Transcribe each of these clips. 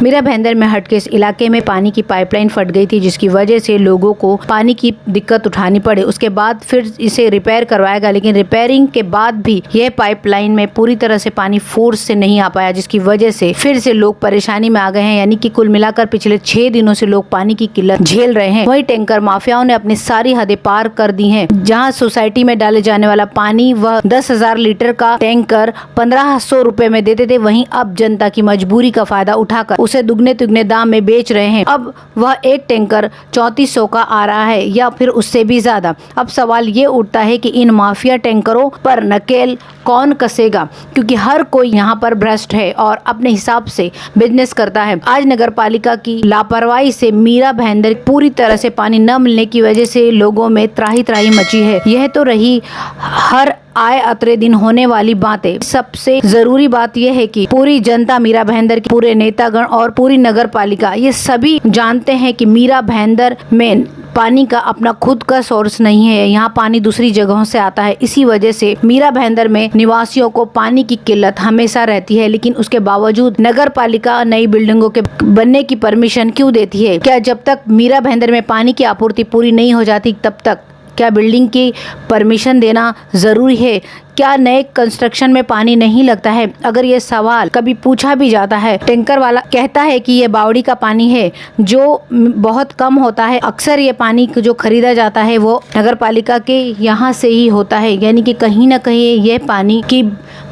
मीरा भाईंदर में हटकेस इलाके में पानी की पाइपलाइन फट गई थी, जिसकी वजह से लोगों को पानी की दिक्कत उठानी पड़े। उसके बाद फिर इसे रिपेयर करवाया गया, लेकिन रिपेयरिंग के बाद भी यह पाइपलाइन में पूरी तरह से पानी फोर्स से नहीं आ पाया, जिसकी वजह से फिर से लोग परेशानी में आ गए हैं। यानी कि कुल मिलाकर पिछले 6 दिनों से लोग पानी की किल्लत झेल रहे हैं। वही टैंकर माफियाओं ने अपनी सारी हदें पार कर दी हैं। जहां सोसाइटी में डाले जाने वाला पानी वह 10,000 लीटर का टैंकर 1500 रुपए में देते थे, वहीं अब जनता की मजबूरी का फायदा उठाकर उसे दुगने तिगने दाम में बेच रहे हैं। अब वह एक टैंकर 3400 का आ रहा है या फिर उससे भी ज्यादा। अब सवाल ये उठता है कि इन माफिया टैंकरों पर नकेल कौन कसेगा, क्योंकि हर कोई यहाँ पर भ्रष्ट है और अपने हिसाब से बिजनेस करता है। आज नगर पालिका की लापरवाही से मीरा भाईंदर पूरी तरह से पानी न मिलने की वजह से लोगों में त्राही त्राही मची है। यह तो रही हर आए अतरे दिन होने वाली बातें। सबसे जरूरी बात यह है कि पूरी जनता मीरा भाईंदर की, पूरे नेतागण और पूरी नगर पालिका ये सभी जानते हैं कि मीरा भाईंदर में पानी का अपना खुद का सोर्स नहीं है। यहाँ पानी दूसरी जगहों से आता है। इसी वजह से मीरा भाईंदर में निवासियों को पानी की किल्लत हमेशा रहती है, लेकिन उसके बावजूद नगर पालिका नई बिल्डिंगों के बनने की परमिशन क्यों देती है? क्या जब तक मीरा भाईंदर में पानी की आपूर्ति पूरी नहीं हो जाती तब तक क्या बिल्डिंग की परमिशन देना जरूरी है? क्या नए कंस्ट्रक्शन में पानी नहीं लगता है? अगर ये सवाल कभी पूछा भी जाता है, टैंकर वाला कहता है कि ये बावड़ी का पानी है जो बहुत कम होता है। अक्सर ये पानी जो खरीदा जाता है वो नगर पालिका के यहाँ से ही होता है, यानी कि कहीं ना कहीं ये पानी की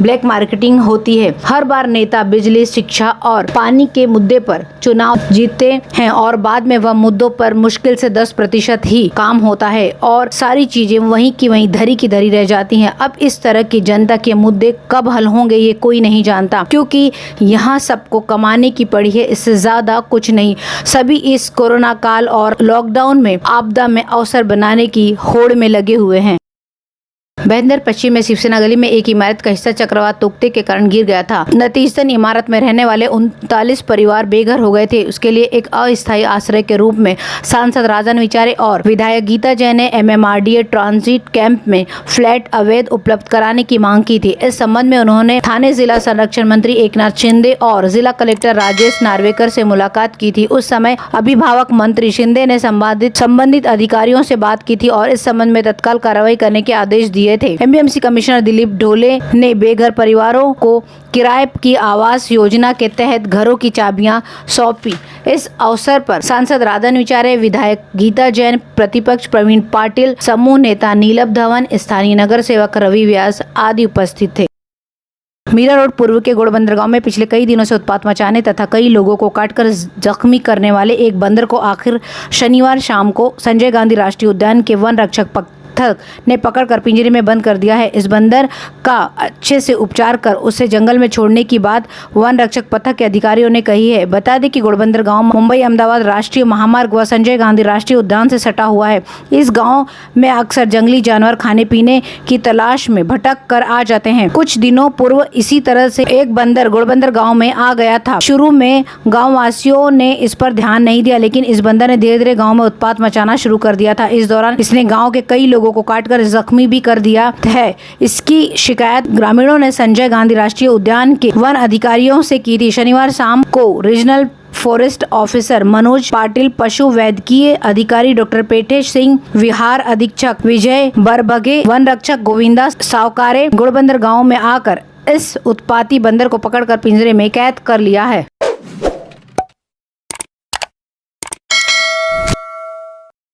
ब्लैक मार्केटिंग होती है। हर बार नेता बिजली, शिक्षा और पानी के मुद्दे पर चुनाव जीतते हैं और बाद में वह मुद्दों पर मुश्किल से 10% ही काम होता है और सारी चीजें वहीं की वहीं धरी की धरी रह जाती हैं। अब इस तरह की जनता के मुद्दे कब हल होंगे ये कोई नहीं जानता, क्योंकि यहाँ सबको कमाने की पड़ी है, इससे ज्यादा कुछ नहीं। सभी इस कोरोना काल और लॉकडाउन में आपदा में अवसर बनाने की होड़ में लगे हुए हैं। भाईंदर पश्चिम में शिवसेना गली में एक इमारत का हिस्सा चक्रवात तोकते के कारण गिर गया था। नतीजतन इमारत में रहने वाले 39 परिवार बेघर हो गए थे। उसके लिए एक अस्थायी आश्रय के रूप में सांसद राजन विचारे और विधायक गीता जैन ने MMRDA ट्रांजिट कैंप में फ्लैट अवैध उपलब्ध कराने की मांग की थी। इस संबंध में उन्होंने थाने जिला संरक्षण मंत्री एकनाथ शिंदे और जिला कलेक्टर राजेश नार्वेकर से मुलाकात की थी। उस समय अभिभावक मंत्री शिंदे ने संबंधित अधिकारियों से बात की थी और इस संबंध में तत्काल कार्रवाई करने के आदेश दिए थे। MBMC कमिश्नर दिलीप ढोले ने बेघर परिवारों को किराए की आवास योजना के तहत घरों की चाबियां सौंपी। इस अवसर पर सांसद राजन विचारे, विधायक गीता जैन, प्रतिपक्ष प्रवीण पाटिल, समूह नेता नीलम धवन, स्थानीय नगर सेवक रवि व्यास आदि उपस्थित थे। मीरा रोड पूर्व के गोड़बंदर गांव में पिछले कई दिनों से उत्पात मचाने तथा कई लोगों को काटकर जख्मी करने वाले एक बंदर को आखिर शनिवार शाम को संजय गांधी राष्ट्रीय उद्यान के वन रक्षक ने पकड़कर पिंजरे में बंद कर दिया है। इस बंदर का अच्छे से उपचार कर उसे जंगल में छोड़ने की बात वन रक्षक पथक के अधिकारियों ने कही है। बता दें कि गोड़बंदर गांव मुंबई अहमदाबाद राष्ट्रीय महामार्ग व संजय गांधी राष्ट्रीय उद्यान से सटा हुआ है। इस गांव में अक्सर जंगली जानवर खाने पीने की तलाश में भटक कर आ जाते हैं। कुछ दिनों पूर्व इसी तरह से एक बंदर गोड़बंदर गाँव में आ गया था। शुरू में गाँव वासियों ने इस पर ध्यान नहीं दिया, लेकिन इस बंदर ने धीरे धीरे गाँव में उत्पात मचाना शुरू कर दिया था। इस दौरान इसने गाँव के कई लोगों को काटकर जख्मी भी कर दिया है। इसकी शिकायत ग्रामीणों ने संजय गांधी राष्ट्रीय उद्यान के वन अधिकारियों से की थी। शनिवार शाम को regional forest officer Manoj Patil, पशु वैद्यकीय अधिकारी डॉक्टर पेटेश सिंह, विहार अधीक्षक विजय बरबगे, वन रक्षक गोविंदा सावकारे गोड़बंदर गाँव में आकर इस उत्पाती बंदर को पकड़कर पिंजरे में कैद कर लिया है।